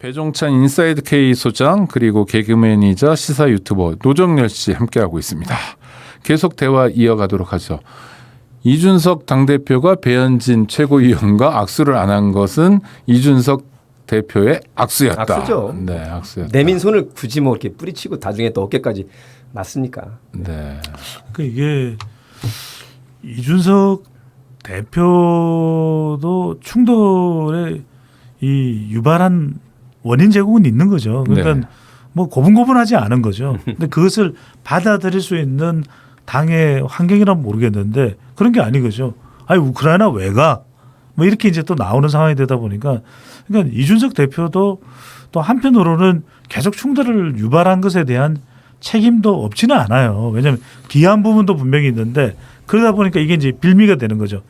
배종찬 인사이드 K 소장 그리고 개그맨이자 시사 유튜버 노정열 씨 함께하고 있습니다. 계속 대화 이어가도록 하죠. 이준석 당대표가 배현진 최고위원과 악수를 안 한 것은 이준석 대표의 악수였다. 악수죠. 네, 악수였다. 내민 손을 굳이 뭐 이렇게 뿌리치고 나중에 또 어깨까지 맞습니까? 네. 그러니까 이게 이준석 대표도 충돌에 이 유발한 원인 제공은 있는 거죠. 그러니까 네. 뭐 고분고분하지 않은 거죠. 근데 그것을 받아들일 수 있는 당의 환경이라면 모르겠는데 그런 게 아닌 거죠. 아니 우크라이나 왜 가? 뭐 이렇게 이제 또 나오는 상황이 되다 보니까 그러니까 이준석 대표도 또 한편으로는 계속 충돌을 유발한 것에 대한 책임도 없지는 않아요. 왜냐하면 기한 부분도 분명히 있는데 그러다 보니까 이게 이제 빌미가 되는 거죠.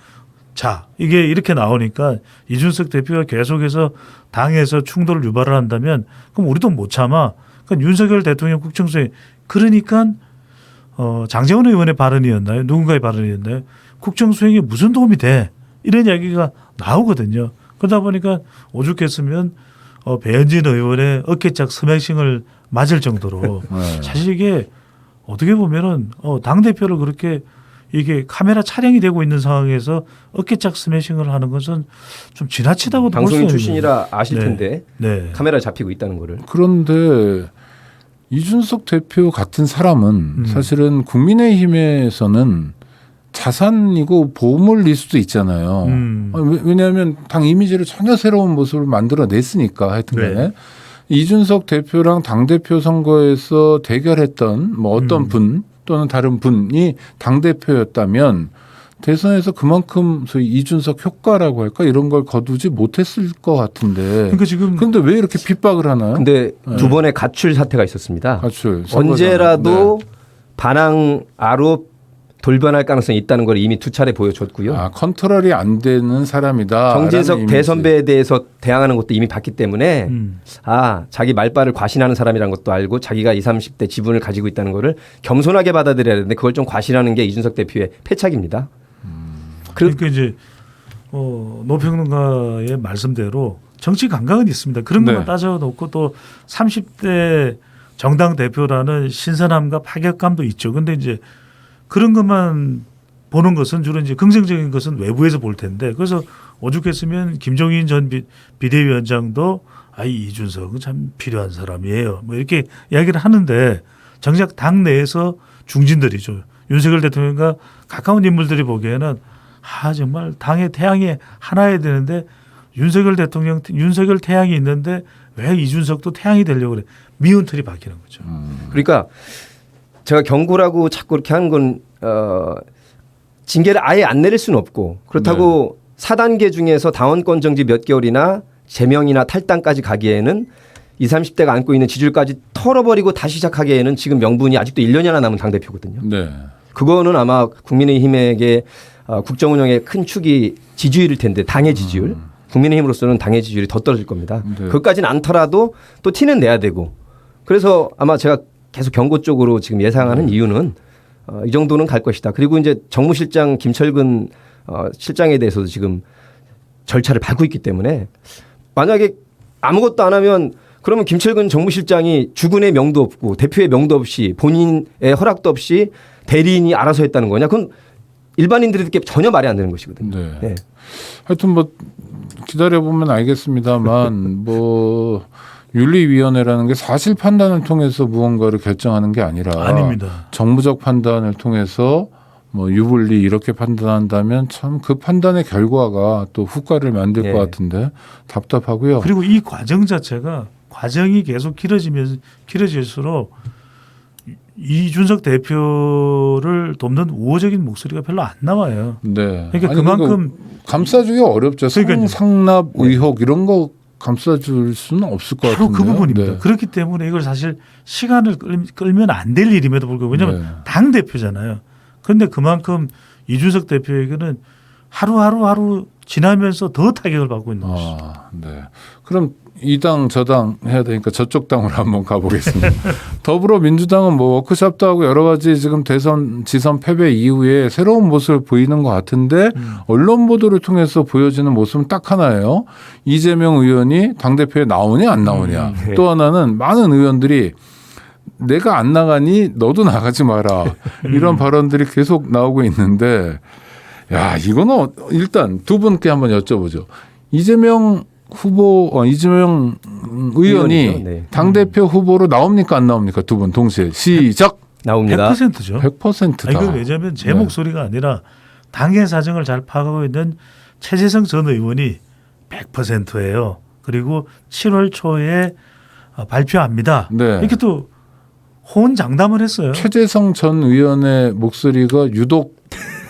자, 이게 이렇게 나오니까 이준석 대표가 계속해서 당에서 충돌을 유발을 한다면 그럼 우리도 못 참아. 그러니까 윤석열 대통령 국정수행 그러니까 장제원 의원의 발언이었나요? 누군가의 발언이었나요? 국정수행에 무슨 도움이 돼? 이런 이야기가 나오거든요. 그러다 보니까 오죽했으면 배현진 의원의 어깨짝 스매싱을 맞을 정도로 네. 사실 이게 어떻게 보면은 당대표를 그렇게 이게 카메라 촬영이 되고 있는 상황에서 어깨짝 스매싱을 하는 것은 좀 지나치다고 볼 수 있는 방송인 출신이라 아실 네. 텐데 네. 카메라 잡히고 있다는 거를. 그런데 이준석 대표 같은 사람은 사실은 국민의힘에서는 자산이고 보물일 수도 있잖아요. 왜냐하면 당 이미지를 전혀 새로운 모습을 만들어냈으니까 하여튼간에 네. 이준석 대표랑 당대표 선거에서 대결했던 뭐 어떤 분 또는 다른 분이 당대표였다면 대선에서 그만큼 소위 이준석 효과라고 할까 이런 걸 거두지 못했을 것 같은데 그러니까 지금 그런데 왜 이렇게 핍박을 하나요? 근데 두 번의 가출 사태가 있었습니다. 가출, 언제라도 네. 반항아로 돌변할 가능성이 있다는 걸 이미 두 차례 보여줬고요. 아, 컨트롤이 안 되는 사람이다. 정진석 대선배에 대해서 대항하는 것도 이미 봤기 때문에 자기 말발을 과신하는 사람이라는 것도 알고 자기가 20, 30대 지분을 가지고 있다는 거를 겸손하게 받아들여야 되는데 그걸 좀 과신하는 게 이준석 대표의 패착입니다. 그러니까 이제 노평론가의 말씀대로 정치 감각은 있습니다. 그런 것만 네. 따져놓고 또 30대 정당 대표라는 신선함과 파격감도 있죠. 그런데 이제 그런 것만 보는 것은 주로 이제 긍정적인 것은 외부에서 볼 텐데 그래서 오죽했으면 김종인 전 비대위원장도 이준석은 참 필요한 사람이에요. 뭐 이렇게 이야기를 하는데 정작 당 내에서 중진들이죠. 윤석열 대통령과 가까운 인물들이 보기에는 정말 당의 태양이 하나여야 되는데 윤석열 대통령 윤석열 태양이 있는데 왜 이준석도 태양이 되려고 그래. 미운 틀이 바뀌는 거죠. 그러니까 제가 경고라고 자꾸 이렇게 하는 건 징계를 아예 안 내릴 수는 없고 그렇다고 4단계 중에서 당원권 정지 몇 개월이나 제명이나 탈당까지 가기에는 20, 30대가 안고 있는 지지율까지 털어버리고 다시 시작하기에는 지금 명분이 아직도 1년이나 남은 당대표거든요. 네. 그거는 아마 국민의힘에게 국정운영의 큰 축이 지지율일 텐데 당의 지지율. 국민의힘으로서는 당의 지지율이 더 떨어질 겁니다. 네. 그것까지는 않더라도 또 티는 내야 되고 그래서 아마 제가 계속 경고 쪽으로 지금 예상하는 이유는 이 정도는 갈 것이다. 그리고 이제 정무실장 김철근 실장에 대해서도 지금 절차를 밟고 있기 때문에 만약에 아무것도 안 하면 그러면 김철근 정무실장이 주군의 명도 없고 대표의 명도 없이 본인의 허락도 없이 대리인이 알아서 했다는 거냐? 그건 일반인들이 듣기에 전혀 말이 안 되는 것이거든요. 네. 네. 하여튼 뭐 기다려보면 알겠습니다만 뭐 윤리위원회라는 게 사실 판단을 통해서 무언가를 결정하는 게 아니라 아닙니다. 정무적 판단을 통해서 뭐 유불리 이렇게 판단한다면 참 그 판단의 결과가 또 후과를 만들 것 같은데 답답하고요. 그리고 이 과정 자체가 과정이 계속 길어질수록 이준석 대표를 돕는 우호적인 목소리가 별로 안 나와요. 네. 그러니까 아니, 그만큼 감싸주기 어렵죠. 그러니까요. 상납 의혹 이런 거 감싸줄 수는 없을 것 바로 같은데. 그 부분입니다. 그렇기 때문에 이걸 사실 시간을 끌면 안 될 일임에도 불구하고 왜냐하면 당 대표잖아요. 그런데 그만큼 이준석 대표에게는 하루 지나면서 더 타격을 받고 있는 것이죠. 네. 그럼 이 당 저 당 해야 되니까 저쪽 당으로 한번 가보겠습니다. 더불어민주당은 뭐 워크숍도 하고 여러 가지 지금 대선 지선 패배 이후에 새로운 모습을 보이는 것 같은데 언론 보도를 통해서 보여지는 모습은 딱 하나예요. 이재명 의원이 당대표에 나오냐 안 나오냐. 또 하나는 많은 의원들이 내가 안 나가니 너도 나가지 마라. 이런 발언들이 계속 나오고 있는데 야 이거는 일단 두 분께 한번 여쭤보죠. 이재명 의원이 의원이죠. 네. 당대표 후보로 나옵니까 안 나옵니까? 두 분 동시에 시작. 나옵니다. 100%죠. 100%다. 이거 왜냐하면 제 네. 목소리가 아니라 당의 사정을 잘 파악하고 있는 최재성 전 의원이 100%예요. 그리고 7월 초에 발표합니다. 네. 이렇게 또 호언장담을 했어요. 최재성 전 의원의 목소리가 유독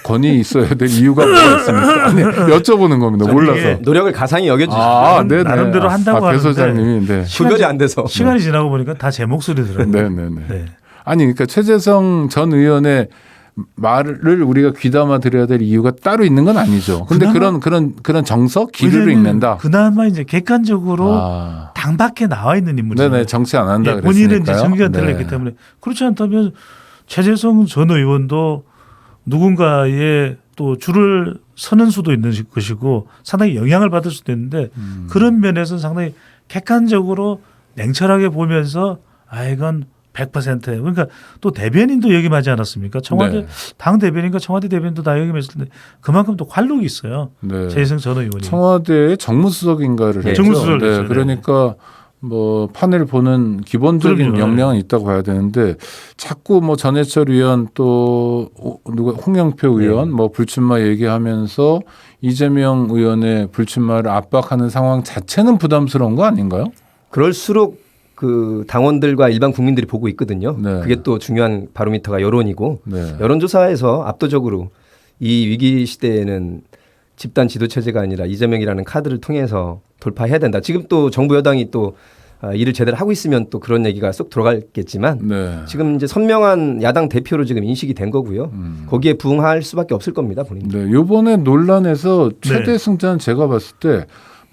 권위 있어야 될 이유가 뭐가 있습니까? 아니, 여쭤보는 겁니다. 아니, 몰라서. 이게 노력을 가상히 여겨주시죠. 네네. 나름대로 한다고 배 하는데 소장님이 네. 구별이 안 돼서. 시간이 지나고 보니까 다 제 목소리더라고요. 네네네. 네. 아니 그러니까 최재성 전 의원의 말을 우리가 귀담아 들어야 될 이유가 따로 있는 건 아니죠. 근데 그나마- 그런 정서 기류를 왜냐면 읽는다. 그나마 이제 객관적으로 아. 당 밖에 나와 있는 인물이에요. 네네 정치 안 한다 예, 그랬으니까요. 본인은 이제 정기한테를 네. 했기 때문에 그렇지 않다면 최재성 전 의원도 누군가의 또 줄을 서는 수도 있는 것이고 상당히 영향을 받을 수도 있는데 그런 면에서 상당히 객관적으로 냉철하게 보면서 이건 100%예요. 그러니까 또 대변인도 역임하지 않았습니까? 청와대 네. 당 대변인과 청와대 대변인도 다 역임했을 텐데 그만큼 또 관록이 있어요. 네. 최재성 전 의원이. 청와대의 정무수석인가를 네. 했죠. 정무수석을 네. 했죠. 그러니까 뭐 판을 보는 기본적인 그럼요. 역량은 있다고 봐야 되는데 자꾸 뭐 전해철 의원 또 누가 홍영표 의원 뭐 불출마 얘기하면서 이재명 의원의 불출마를 압박하는 상황 자체는 부담스러운 거 아닌가요? 그럴수록 그 당원들과 일반 국민들이 보고 있거든요. 네. 그게 또 중요한 바로미터가 여론이고 네. 여론조사에서 압도적으로 이 위기 시대에는 집단 지도 체제가 아니라 이재명이라는 카드를 통해서 돌파해야 된다. 지금 또 정부 여당이 또 일을 제대로 하고 있으면 또 그런 얘기가 쏙 들어가겠지만 네. 지금 이제 선명한 야당 대표로 지금 인식이 된 거고요. 거기에 부응할 수밖에 없을 겁니다, 본인. 네. 요번에 논란에서 최대 네. 승자는 제가 봤을 때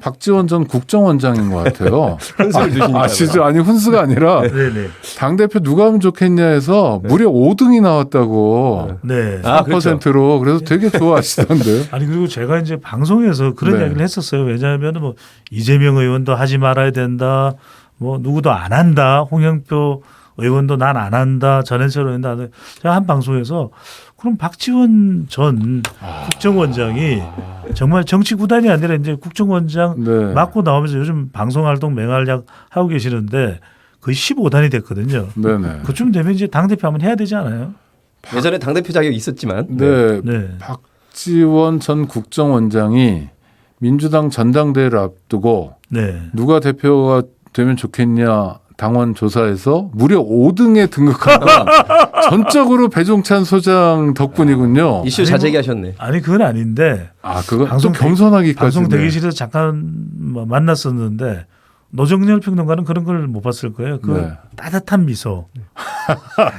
박지원 전 국정원장인 것 같아요. 훈수를 두시니까. 아시죠? 아니 훈수가 아니라 네네. 당대표 누가 하면 좋겠냐 해서 무려 5등이 나왔다고. 네. 아, 4%로 그래서 되게 좋아하시던데. 아니 그리고 제가 이제 방송에서 그런 네. 이야기를 했었어요. 왜냐하면 뭐 이재명 의원도 하지 말아야 된다. 뭐 누구도 안 한다. 홍영표 의원도 난 안 한다. 전해철 의원도 안 한다. 제가 한 방송에서 그럼 박지원 전 국정원장이 정말 정치 구단이 아니라 이제 국정원장 네. 맡고 나오면서 요즘 방송 활동 맹활약 하고 계시는데 거의 15단이 됐거든요. 네네. 그쯤 되면 이제 당대표 한번 해야 되지 않아요? 예전에 당대표 자격이 있었지만 네. 네. 박지원 전 국정원장이 민주당 전당대회를 앞두고 네. 누가 대표가 되면 좋겠냐 당원 조사에서 무려 5등에 등극한 건 전적으로 배종찬 소장 덕분이군요. 이슈 자제기 하셨네. 아니 그건 아닌데 아, 그건 방송 또 겸손하기까지. 방송 대기실에서 잠깐 뭐 만났었는데 노정열 평론가는 그런 걸 못 봤을 거예요. 그 네. 따뜻한 미소.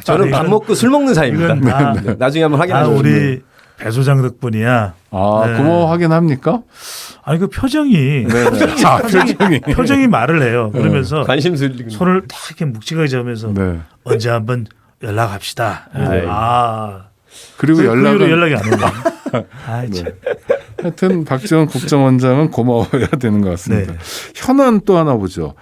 저는 밥 먹고 술 먹는 사이입니다. 이건 다, 네, 나중에 한번 다 확인하시죠. 우리 배 소장 덕분이야. 아, 네. 고마워 확인합니까? 아니 그 표정이 네네. 아, 표정이 말을 해요. 그러면서 관심 들리고. 손을 탁 이렇게 묵직하게 잡으면서 네. 언제 한번 연락합시다. 네. 그리고 그 이후로 연락은 연락이 안 오네. 아 참. 하여튼 박지원 국정원장은 고마워야 되는 것 같습니다. 네. 현안 또 하나 보죠.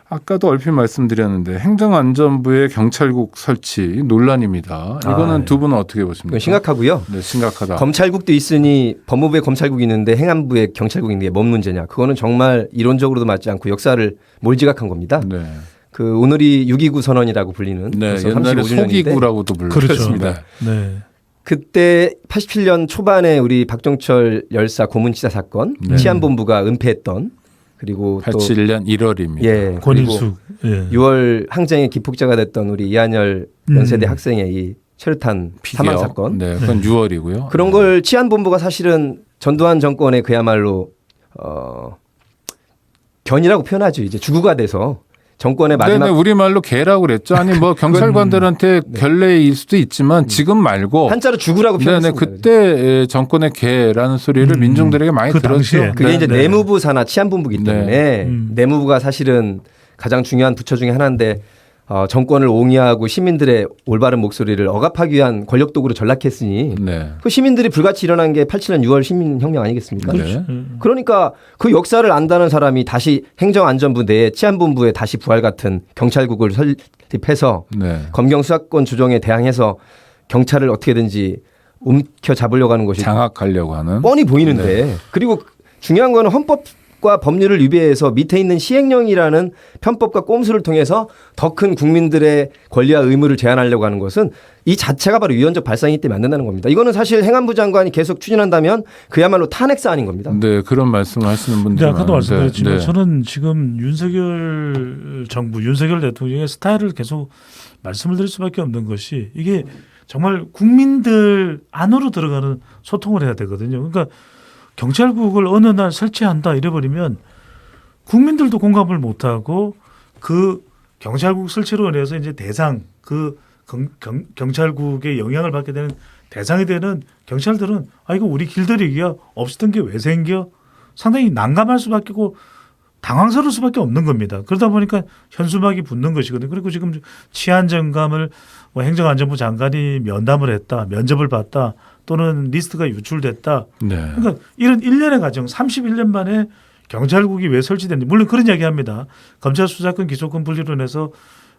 아까도 얼핏 말씀드렸는데 행정안전부의 경찰국 설치 논란입니다. 이거는 네. 두 분은 어떻게 보십니까? 그건 심각하고요. 네, 심각하다. 검찰국도 있으니 법무부에 검찰국이 있는데 행안부에 경찰국이 있는 게 뭔 문제냐. 그거는 정말 이론적으로도 맞지 않고 역사를 몰지각한 겁니다. 네. 그 오늘이 6.29 선언이라고 불리는 네, 벌써 옛날에 35주년인데 소기구라고도 불렀습니다. 네. 그때 87년 초반에 우리 박정철 열사 고문치사 사건 네. 치안본부가 은폐했던 그리고 또 87년 1월입니다. 예, 그리고 권일숙. 예. 6월 항쟁의 기폭제가 됐던 우리 이한열 연세대 학생의 이 최루탄 사망 사건 네, 그건 6월이고요. 그런 걸 치안본부가 사실은 전두환 정권의 그야말로 견이라고 표현하죠. 이제 주구가 돼서 정권의 네네, 마지막 우리말로 개라고 그랬죠. 아니 뭐 경찰관들한테 결례일 수도 있지만 지금 말고 한자로 죽으라고 네네, 표현했습니다. 그때 정권의 개라는 소리를 민중들에게 많이 그 들었죠. 당시에. 그게 네. 이제 네. 내무부 산하 치안본부이기 때문에 음. 내무부가 사실은 가장 중요한 부처 중에 하나인데 정권을 옹이하고 시민들의 올바른 목소리를 억압하기 위한 권력 도구로 전락했으니 네. 그 시민들이 불같이 일어난 게 87년 6월 시민혁명 아니겠습니까? 네. 그러니까 그 역사를 안다는 사람이 다시 행정안전부 내에 치안본부에 다시 부활 같은 경찰국을 설립해서 네. 검경 수사권 조정에 대항해서 경찰을 어떻게든지 움켜 잡으려고 하는 것이 장악하려고 하는. 뻔히 보이는데 그리고 중요한 거는 헌법과 법률을 위배해서 밑에 있는 시행령이라는 편법과 꼼수를 통해서 더 큰 국민들의 권리와 의무를 제한하려고 하는 것은 이 자체가 바로 위헌적 발상이기 때문에 안 된다는 겁니다. 이거는 사실 행안부 장관이 계속 추진한다면 그야말로 탄핵 사안인 겁니다. 네, 그런 말씀을 하시는 분들이 아까도 많은데, 말씀드렸지만 네. 저는 지금 윤석열 정부, 윤석열 대통령의 스타일을 계속 말씀을 드릴 수밖에 없는 것이 이게 정말 국민들 안으로 들어가는 소통을 해야 되거든요. 그러니까 경찰국을 어느 날 설치한다 이래버리면 국민들도 공감을 못하고 그 경찰국 설치로 인해서 이제 대상 그 경찰국의 영향을 받게 되는 대상이 되는 경찰들은 아 이거 우리 길들이기야 없었던 게 왜 생겨 상당히 난감할 수밖에 없고 당황스러울 수밖에 없는 겁니다. 그러다 보니까 현수막이 붙는 것이거든요. 그리고 지금 치안정감을 뭐 행정안전부 장관이 면담을 했다, 면접을 봤다, 또는 리스트가 유출됐다. 네. 그러니까 이런 일련의 과정, 31년 만에 경찰국이 왜 설치됐는지 물론 그런 이야기합니다. 검찰 수사권, 기소권 분리로 인해서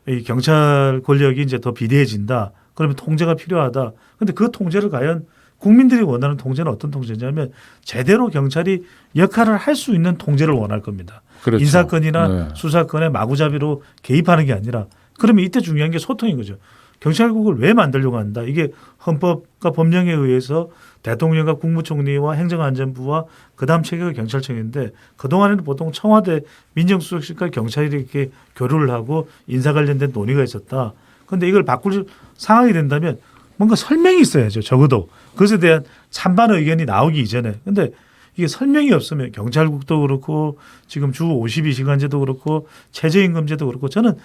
이 경찰 권력이 이제 더 비대해진다. 그러면 통제가 필요하다. 그런데 그 통제를 과연 국민들이 원하는 통제는 어떤 통제냐면 제대로 경찰이 역할을 할 수 있는 통제를 원할 겁니다. 그렇죠. 인사권이나 네. 수사권에 마구잡이로 개입하는 게 아니라 그러면 이때 중요한 게 소통인 거죠. 경찰국을 왜 만들려고 한다. 이게 헌법과 법령에 의해서 대통령과 국무총리와 행정안전부와 그다음 체계가 경찰청인데 그동안에는 보통 청와대 민정수석실과 경찰이 이렇게 교류를 하고 인사 관련된 논의가 있었다. 그런데 이걸 바꿀 상황이 된다면 뭔가 설명이 있어야죠. 적어도. 그것에 대한 찬반 의견이 나오기 이전에. 그런데 이게 설명이 없으면 경찰국도 그렇고 지금 주 52시간제도 그렇고 최저임금제도 그렇고 저는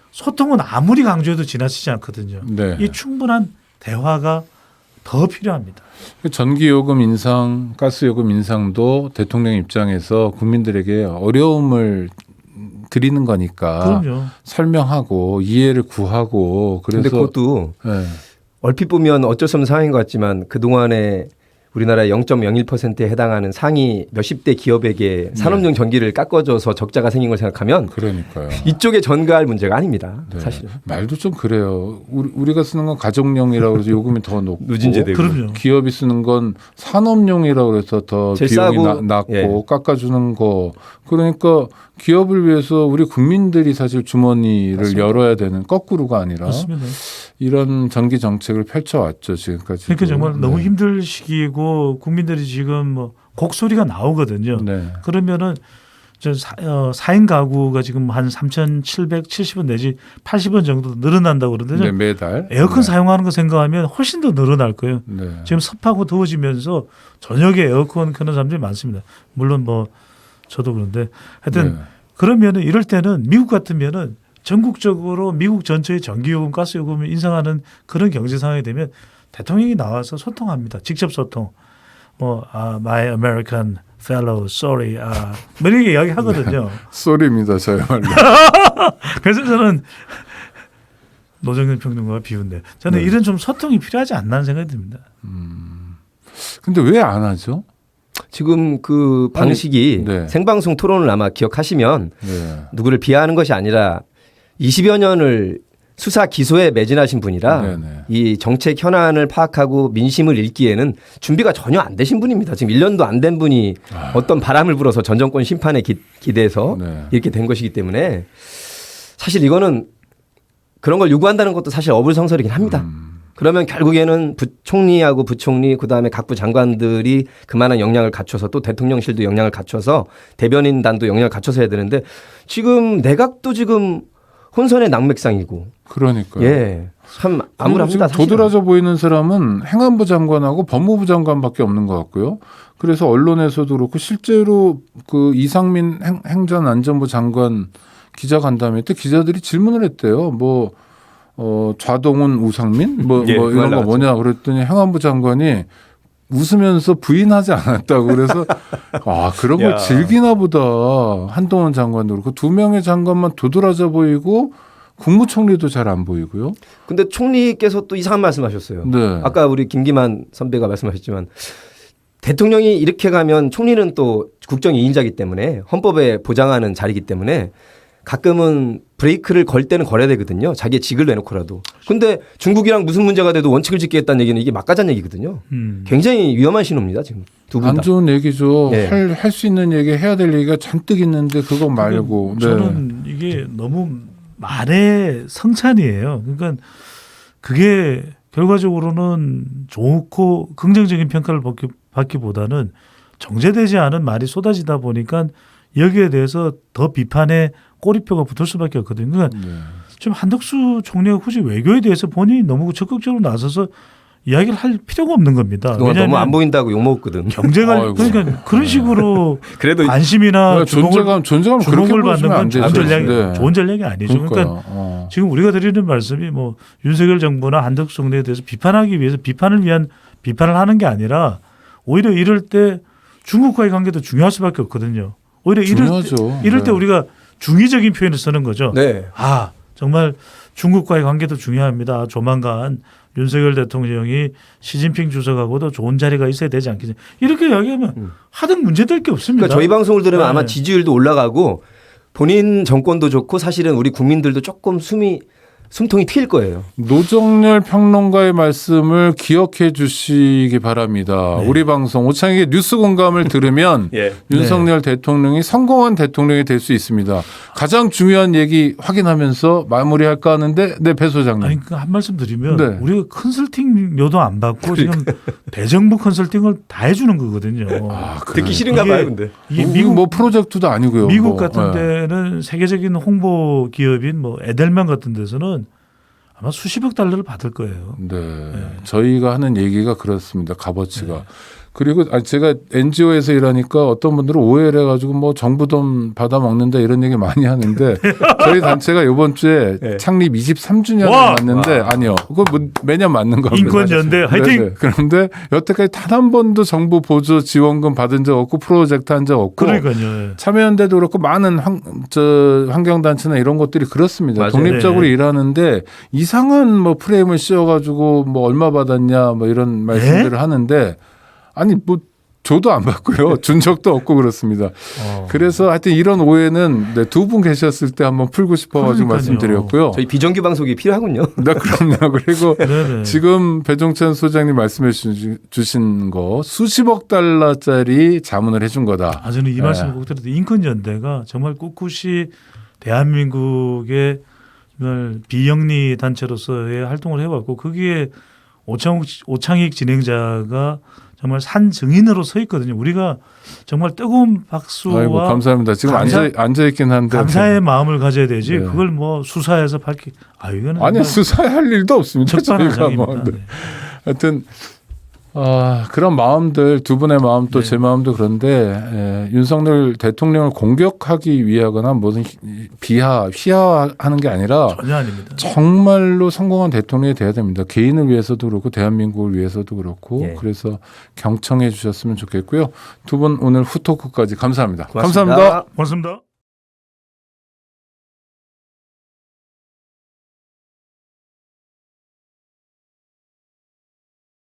소통은 아무리 강조해도 지나치지 않거든요. 네. 이 충분한 대화가 더 필요합니다. 전기요금 인상, 가스요금 인상도 대통령 입장에서 국민들에게 어려움을 드리는 거니까 그럼요. 설명하고 이해를 구하고 그런데 그래서 그것도 네. 얼핏 보면 어쩔 수 없는 상황인 것 같지만 그동안에 우리나라의 0.01%에 해당하는 상위 몇십 대 기업에게 산업용 전기를 깎아줘서 적자가 생긴 걸 생각하면 그러니까요. 이쪽에 전가할 문제가 아닙니다. 네. 사실은. 말도 좀 그래요. 우리가 쓰는 건 가정용이라고 해서 요금이 더 높고 누진제되고. 그럼요. 기업이 쓰는 건 산업용이라고 해서 더 제일 비용이 싸고, 낮고 예. 깎아주는 거. 그러니까 기업을 위해서 우리 국민들이 사실 주머니를 맞습니다. 열어야 되는 거꾸로가 아니라 맞습니다. 이런 전기 정책을 펼쳐왔죠 지금까지. 그러니까 정말 너무 힘들 시기이고 국민들이 지금 뭐 곡소리가 나오거든요. 네. 그러면은 저 4인 가구가 지금 한 3,770원 내지 80원 정도 늘어난다고 그러는데 네, 매달 에어컨 네. 사용하는 거 생각하면 훨씬 더 늘어날 거예요. 네. 지금 습하고 더워지면서 저녁에 에어컨 켜는 사람들이 많습니다. 물론 뭐 저도 그런데 하여튼 네. 그러면은 이럴 때는 미국 같으면은 전국적으로 미국 전체의 전기요금, 가스요금을 인상하는 그런 경제 상황이 되면 대통령이 나와서 소통합니다. 직접 소통. 뭐 my American fellow, sorry. 뭐 이렇게 이야기하거든요. 쏘리입니다 저야말로. 그래서 저는 노정현 평론가가 비운데 저는 네. 이런 좀 소통이 필요하지 않나는 생각이 듭니다. 근데 왜 안 하죠? 지금 그 방식이 네. 생방송 토론을 아마 기억하시면 네. 누구를 비하하는 것이 아니라 20여 년을 수사 기소에 매진하신 분이라 네네. 이 정책 현안을 파악하고 민심을 읽기에는 준비가 전혀 안 되신 분입니다. 지금 1년도 안 된 분이 어떤 바람을 불어서 전 정권 심판에 기대서 네. 이렇게 된 것이기 때문에 사실 이거는 그런 걸 요구한다는 것도 사실 어불성설이긴 합니다. 그러면 결국에는 총리하고 부총리 그다음에 각부 장관들이 그만한 역량을 갖춰서 또 대통령실도 역량을 갖춰서 대변인단도 역량을 갖춰서 해야 되는데 지금 내각도 지금 혼선의 낙맥상이고 그러니까요. 예, 참 암울합니다. 지금 도드라져 보이는 사람은 행안부 장관하고 법무부 장관밖에 없는 것 같고요. 그래서 언론에서도 그렇고 실제로 그 이상민 행전안전부 장관 기자간담회 때 기자들이 질문을 했대요. 뭐 좌동훈 우상민 뭐 예, 이런 거 나왔죠. 뭐냐 그랬더니 행안부 장관이 웃으면서 부인하지 않았다고 그래서 그런 걸 야. 즐기나 보다. 한동훈 장관도 그렇고 두 명의 장관만 도드라져 보이고 국무총리도 잘 안 보이고요. 근데 총리께서 또 이상한 말씀하셨어요. 네. 아까 우리 김기만 선배가 말씀하셨지만 대통령이 이렇게 가면 총리는 또 국정 2인자이기 때문에 헌법에 보장하는 자리이기 때문에 가끔은 브레이크를 걸 때는 걸어야 되거든요. 자기의 직을 내놓고라도. 근데 중국이랑 무슨 문제가 돼도 원칙을 지키겠다는 얘기는 이게 막가자는 얘기거든요. 굉장히 위험한 신호입니다. 지금 두 분 안 다. 좋은 얘기죠. 네. 할 수 있는 얘기 해야 될 얘기가 잔뜩 있는데 그거 말고. 네. 저는 이게 너무 말의 성찬이에요. 그러니까 그게 결과적으로는 좋고 긍정적인 평가를 받기보다는 정제되지 않은 말이 쏟아지다 보니까 여기에 대해서 더 비판의 꼬리표가 붙을 수밖에 없거든요. 그러니까 네. 지금 한덕수 총리가 굳이 외교에 대해서 본인이 너무 적극적으로 나서서 이야기를 할 필요가 없는 겁니다. 그동안 너무 안 보인다고 욕먹었거든. 경제가 아이고. 그러니까 그런 식으로 그래도 관심이나 존재감을 그렇게 주목을 받는 보시면 안 건 좋은 되죠. 전략이, 네. 좋은 전략이 아니죠. 그러니까 그러니까요. 지금 우리가 드리는 말씀이 뭐 윤석열 정부나 한덕수 총리에 대해서 비판하기 위해서 비판을 위한 비판을 하는 게 아니라 오히려 이럴 때 중국과의 관계도 중요할 수밖에 없거든요. 오히려 중요하죠. 이럴 때 네. 우리가 중의적인 표현을 쓰는 거죠. 네. 정말 중국과의 관계도 중요합니다. 조만간 윤석열 대통령이 시진핑 주석하고도 좋은 자리가 있어야 되지 않겠냐. 이렇게 이야기하면 하등 문제될 게 없습니다. 그러니까 저희 방송을 들으면 네. 아마 지지율도 올라가고 본인 정권도 좋고 사실은 우리 국민들도 조금 숨통이 트일 거예요. 노정열 평론가의 말씀을 기억해 주시기 바랍니다. 네. 우리 방송 오창익의 뉴스 공감을 들으면 예. 윤석열 대통령이 성공한 대통령이 될 수 있습니다. 가장 중요한 얘기 확인하면서 마무리할까 하는데 배 소장님. 아니 그 한 말씀 드리면 네. 우리가 컨설팅료도 안 받고 지금 대정부 컨설팅을 다 해주는 거거든요. 듣기 싫은가 봐요, 근데. 이게 미국 뭐 프로젝트도 아니고요. 미국 뭐. 같은 네. 데는 세계적인 홍보 기업인 뭐 에델만 같은 데서는 아마 수십억 달러를 받을 거예요. 네. 저희가 하는 얘기가 그렇습니다. 값어치가. 그리고 제가 NGO에서 일하니까 어떤 분들은 오해를 해가지고 뭐 정부 돈 받아 먹는다 이런 얘기 많이 하는데 저희 단체가 이번 주에 네. 창립 23주년을 와! 맞는데 아니요. 그거 뭐 매년 맞는 겁니다. 인권연대 화이팅! 네네. 그런데 여태까지 단 한 번도 정부 보조 지원금 받은 적 없고 프로젝트 한 적 없고 그러니까요. 참여연대도 그렇고 많은 환경단체나 이런 것들이 그렇습니다. 맞아요. 독립적으로 네. 일하는데 이상한 뭐 프레임을 씌워가지고 뭐 얼마 받았냐 뭐 이런 말씀들을 하는데 아니 뭐 저도 안 받고요. 준 적도 없고 그렇습니다. 그래서 하여튼 이런 오해는 두 분 계셨을 때 한번 풀고 싶어가지고 그러니까요. 말씀드렸고요. 저희 비정규 방송이 필요하군요. 네, 그럼요. 그리고 네네. 지금 배종찬 소장님 말씀해 주신 거 수십억 달러짜리 자문을 해준 거다. 저는 이 말씀을 꼭 드렸는데 인권연대가 정말 꿋꿋이 대한민국의 정말 비영리 단체로서의 활동을 해왔고 거기에 오창익 진행자가 정말 산 증인으로 서 있거든요. 우리가 정말 뜨거운 박수와 아이고, 감사합니다. 지금 앉아 있긴 한데 감사의 마음을 가져야 되지. 네. 그걸 뭐 수사해서 이거는 아니 수사할 일도 없습니다. 적반한 저희가 뭐. 장입니다. 네. 하여튼 그런 마음들 두 분의 마음도 네. 제 마음도 그런데 윤석열 대통령을 공격하기 위하거나 무슨 휘하하는 게 아니라 전혀 아닙니다. 정말로 성공한 대통령이 돼야 됩니다. 개인을 위해서도 그렇고 대한민국을 위해서도 그렇고 예. 그래서 경청해 주셨으면 좋겠고요. 두 분 오늘 후토크까지 감사합니다. 고맙습니다. 감사합니다. 고맙습니다.